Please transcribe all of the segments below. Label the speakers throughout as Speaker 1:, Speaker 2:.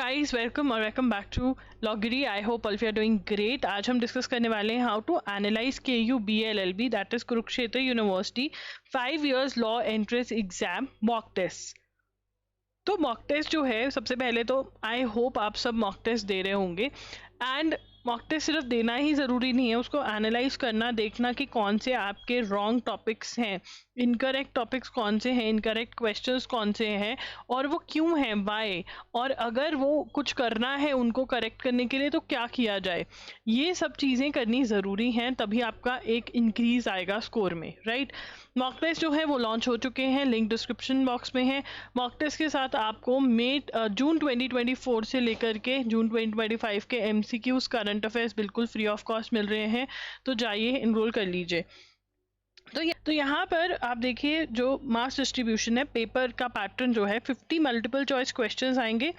Speaker 1: Guys, welcome back to लॉगरी। I hope all of you are doing great. आज हम discuss करने वाले हैं how to analyse KU BLLB, that is Kurukshetra university 5 years law entrance exam mock test. तो mock test जो है, सबसे पहले तो आई होप आप सब मॉक टेस्ट दे रहे होंगे। एंड मॉक टेस्ट सिर्फ देना ही ज़रूरी नहीं है, उसको एनालाइज करना, देखना कि कौन से आपके रॉन्ग टॉपिक्स हैं, इनकरेक्ट टॉपिक्स कौन से हैं, इनकरेक्ट क्वेश्चंस कौन से हैं और वो क्यों हैं, वाई, और अगर वो कुछ करना है उनको करेक्ट करने के लिए तो क्या किया जाए। ये सब चीज़ें करनी ज़रूरी हैं, तभी आपका एक इंक्रीज आएगा स्कोर में, राइट। मॉक टेस्ट जो है वो लॉन्च हो चुके हैं, लिंक डिस्क्रिप्शन बॉक्स में है। मॉक टेस्ट के साथ आपको जून 2024 से लेकर के जून 2025 के MCQs, करंट अफेयर्स बिल्कुल फ्री ऑफ कॉस्ट मिल रहे हैं, तो जाइए इनरोल कर लीजिए। तो यहाँ पर आप देखिए जो मास डिस्ट्रीब्यूशन है, पेपर का पैटर्न जो है 50 मल्टीपल चॉइस क्वेश्चंस आएंगे,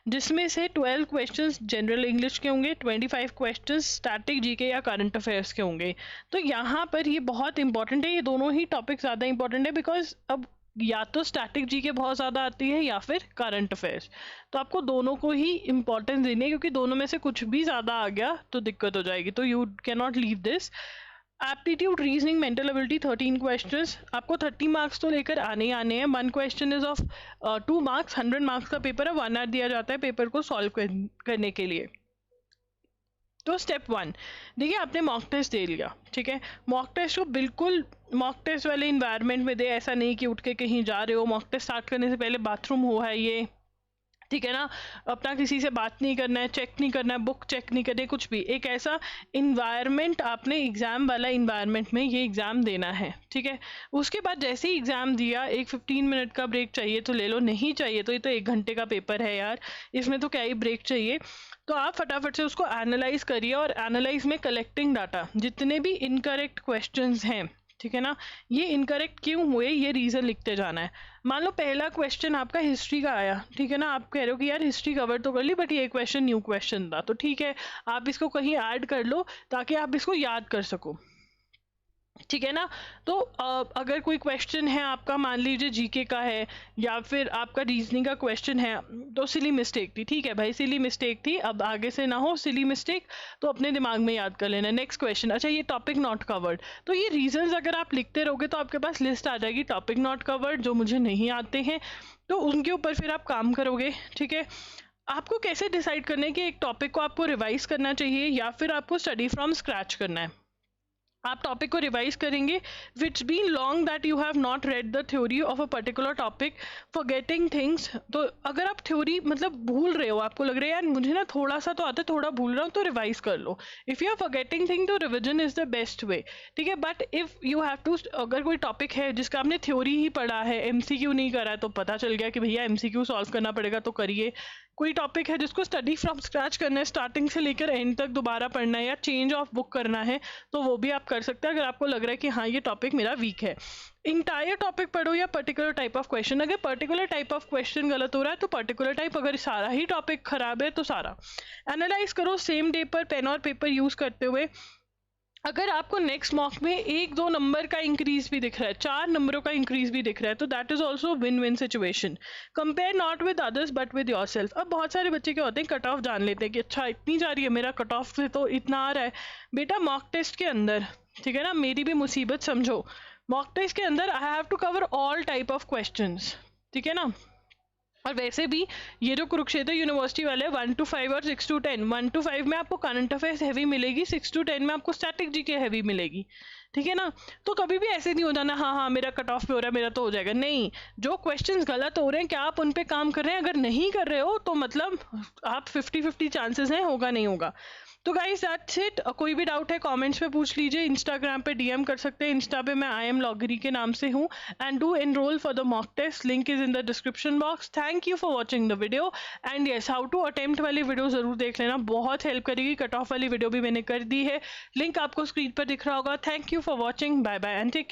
Speaker 1: जिसमें से 12 क्वेश्चंस जनरल इंग्लिश के होंगे, 25 क्वेश्चंस स्टैटिक GK या करंट अफेयर्स के होंगे। तो यहाँ पर ये बहुत इंपॉर्टेंट है, ये दोनों ही टॉपिक ज़्यादा इंपॉर्टेंट है, बिकॉज अब या तो स्टैटिक GK बहुत ज़्यादा आती है या फिर करंट अफेयर्स, तो आपको दोनों को ही इंपॉर्टेंस देनी है, क्योंकि दोनों में से कुछ भी ज़्यादा आ गया तो दिक्कत हो जाएगी। तो you can not leave this. Aptitude, reasoning, mental ability 13 questions, आपको 30 मार्क्स तो लेकर आने ही आने हैं। 1 question is of 2 marks, 100 marks का पेपर है, 1 आवर दिया जाता है पेपर को सॉल्व करने के लिए। तो स्टेप 1, देखिए आपने मॉक टेस्ट दे लिया, ठीक है। मॉक टेस्ट को बिल्कुल मॉक टेस्ट वाले इन्वायरमेंट में दे, ऐसा नहीं कि उठ के कहीं जा रहे हो, मॉक टेस्ट स्टार्ट करने से पहले बाथरूम हो है ये, ठीक है ना, अपना किसी से बात नहीं करना है, चेक नहीं करना है, बुक चेक नहीं करनी, कुछ भी। एक ऐसा इन्वायरमेंट आपने एग्ज़ाम वाला इन्वायरमेंट में ये एग्ज़ाम देना है, ठीक है। उसके बाद जैसे ही एग्ज़ाम दिया, एक 15 मिनट का ब्रेक चाहिए तो ले लो, नहीं चाहिए तो ये तो 1 घंटे का पेपर है यार, इसमें तो क्या ही ब्रेक चाहिए। तो आप फटाफट से उसको एनालाइज करिए, और एनालाइज में कलेक्टिंग डाटा, जितने भी इनकरेक्ट क्वेश्चंस हैं, ठीक है ना, ये इनकरेक्ट क्यों हुए ये रीज़न लिखते जाना है। मान लो पहला क्वेश्चन आपका हिस्ट्री का आया, ठीक है ना, आप कह रहे हो कि यार हिस्ट्री कवर तो कर ली, बट ये क्वेश्चन न्यू क्वेश्चन था, तो ठीक है, आप इसको कहीं ऐड कर लो ताकि आप इसको याद कर सको, ठीक है ना। तो अगर कोई क्वेश्चन है आपका, मान लीजिए GK का है या फिर आपका रीजनिंग का क्वेश्चन है, तो सिली मिस्टेक थी, ठीक है भाई, सिली मिस्टेक थी, अब आगे से ना हो सिली मिस्टेक, तो अपने दिमाग में याद कर लेना। नेक्स्ट क्वेश्चन, अच्छा ये टॉपिक नॉट कवर्ड, तो ये रीजंस अगर आप लिखते रहोगे तो आपके पास लिस्ट आ जाएगी टॉपिक नॉट कवर्ड जो मुझे नहीं आते हैं, तो उनके ऊपर फिर आप काम करोगे, ठीक है। आपको कैसे डिसाइड करना है कि एक टॉपिक को आपको रिवाइज करना चाहिए या फिर आपको स्टडी फ्रॉम स्क्रैच करना है। आप टॉपिक को रिवाइज करेंगे, which been long that you have not read the theory of a particular topic, forgetting things. तो अगर आप थ्योरी मतलब भूल रहे हो, आपको लग रहा है यार मुझे ना थोड़ा सा तो आता है, थोड़ा भूल रहा हूँ, तो रिवाइज कर लो। If you are forgetting thing तो revision is the best way, ठीक है। But if you have to, अगर कोई टॉपिक है जिसका आपने थ्योरी ही पढ़ा है, MCQ नहीं करा है, तो पता चल गया कि भैया MCQ सॉल्व करना पड़ेगा, तो करिए। कोई टॉपिक है जिसको स्टडी फ्रॉम स्क्रैच करना है, स्टार्टिंग से लेकर एंड तक दोबारा पढ़ना है या चेंज ऑफ बुक करना है, तो वो भी आप कर सकते हैं, अगर आपको लग रहा है कि हाँ ये टॉपिक मेरा वीक है। इंटायर टॉपिक पढ़ो या पर्टिकुलर टाइप ऑफ क्वेश्चन, अगर पर्टिकुलर टाइप ऑफ क्वेश्चन गलत हो रहा है तो पर्टिकुलर टाइप, अगर सारा ही टॉपिक खराब है तो सारा। एनालाइज करो सेम डे पर पेन और पेपर यूज करते हुए। अगर आपको नेक्स्ट मॉक में 1-2 नंबर का इंक्रीज भी दिख रहा है, 4 नंबरों का इंक्रीज भी दिख रहा है, तो that is also win win situation. Compare not with others but with yourself. अब बहुत सारे बच्चे क्या होते हैं, कट ऑफ जान लेते हैं कि अच्छा इतनी जा रही है, मेरा कट ऑफ से तो इतना आ रहा है। बेटा मॉक टेस्ट के अंदर, ठीक है ना, मेरी भी मुसीबत समझो, मॉक टेस्ट के अंदर I have to cover all type of questions, ठीक है ना। और वैसे भी ये जो कुरुक्षेत्र यूनिवर्सिटी वाले 1 to 5 और 6 to 10, 1 to 5 में आपको करंट अफेयर्स हैवी मिलेगी, 6 to 10 में आपको स्टैटिक GK हैवी मिलेगी, ठीक है ना। तो कभी भी ऐसे नहीं हो जाना हाँ मेरा कट ऑफ पे हो रहा है, मेरा तो हो जाएगा, नहीं। जो क्वेश्चंस गलत हो रहे हैं, क्या आप उन पे काम कर रहे हैं? अगर नहीं कर रहे हो तो मतलब आप 50-50 चांसेस हैं, होगा नहीं होगा। तो गाइस दैट्स इट। कोई भी डाउट है कमेंट्स पे पूछ लीजिए, इंस्टाग्राम पे DM कर सकते हैं, इंस्टा पे मैं I am लॉगरी के नाम से हूँ। And do enrol for the mock test, link is in the description box. Thank you for watching the video, and yes how to attempt वाली वीडियो जरूर देख लेना, बहुत हेल्प करेगी। कट ऑफ वाली वीडियो भी मैंने कर दी है, लिंक आपको स्क्रीन पर दिख रहा होगा। Thank you for watching, bye bye and take care.